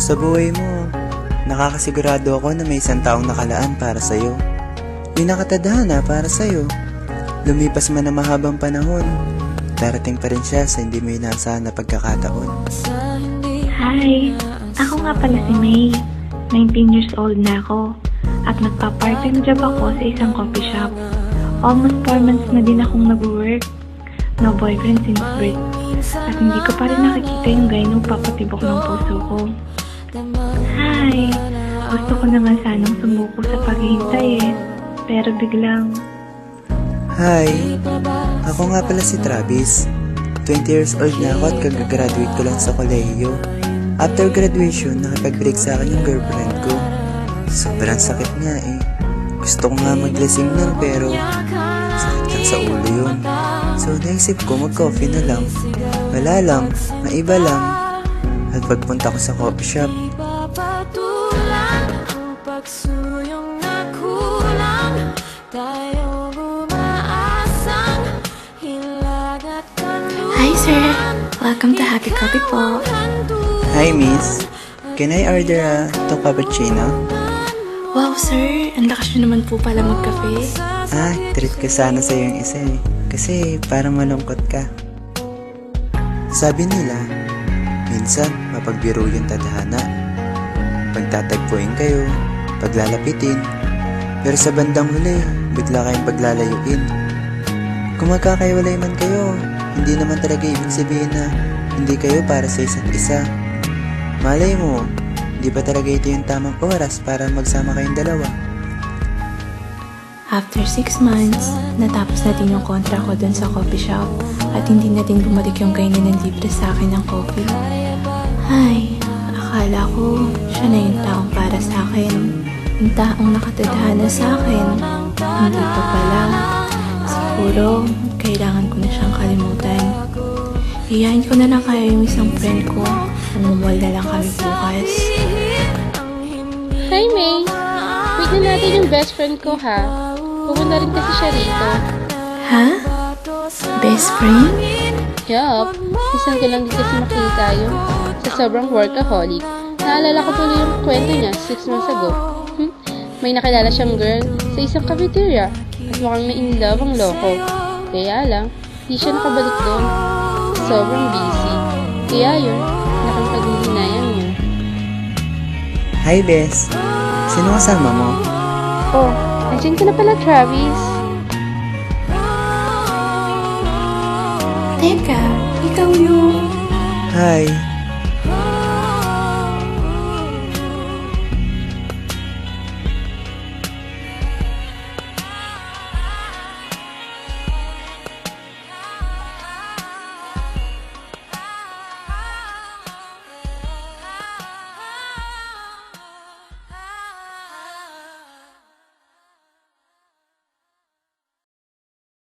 Sa buhay mo, nakakasigurado ako na may isang taong nakalaan para sa'yo. May nakatadhana para sa'yo. Lumipas man ang mahabang panahon, darating pa rin siya sa hindi mo inaasahan na pagkakataon. Hi! Ako nga pala si May. 19 years old na ako. At nagpa-part-time job ako sa isang coffee shop. Almost 4 months na din akong nag-work. No boyfriend since birth. At hindi ko pa rin nakikita yung guy na papatibok ng puso ko. Hi! Gusto ko naman sanang sumuko sa paghihintay eh. Pero biglang... Hi! Ako nga pala si Travis. 20 years old na ako at kagagraduate ko lang sa kolehiyo. After graduation, nakipag-break sa akin yung girlfriend ko. Sobrang sakit nga eh. Gusto ko nga maglasing nun pero sakit lang sa ulo yun. So naisip ko mag-coffee na lang. Wala lang, maiba lang. At pagpunta ko sa coffee shop, Hi sir! Welcome to Happy Coffee po. Hi miss, can I order a cappuccino? Wow sir! Ang lakas nyo naman po pala magkape. Treat ko sana sa'yo yung isa eh. Kasi parang malungkot ka. Sabi nila, minsan mapagbiro yung tadhana. Pagtatagpuin kayo, paglalapitin. Pero sa bandang huli, bigla kayong paglalayuin. Kung magkakaiwalay man kayo, hindi naman talaga ibig sabihin na hindi kayo para sa isa't isa. Malay mo, hindi ba talaga ito yung tamang oras para magsama kayong dalawa? After 6 months, natapos na din yung kontra ko dun sa coffee shop at hindi na din bumalik yung guy na naglibre sa akin ng coffee. Ay, akala ko siya na yung taong para sa akin. Yung taong nakatadhana sa akin. Hindi pa pala. Siguro, kailangan ko na siyang kalimutan. Iyahin ko na lang kaya yung isang friend ko. Namumol na lang kami bukas. Hi, May! Wait na natin yung best friend ko, ha? Pumunta rin kasi siya rito. Ha? Best friend? Yup. Isang ko lang din kasi makita yung sa sobrang workaholic. Naalala ko tuloy yung kwento niya 6 months ago. May nakilala siyang girl sa isang cafeteria at mukhang na-in-love ang loko. Kaya lang, di siya nakabalik doon. Sobrang busy. Kaya yun, nakapag-hinayang niya. Hi Bes, sino kasama mo? Oh, andyan ka na pala, Travis. Teka, ikaw yung... Hi,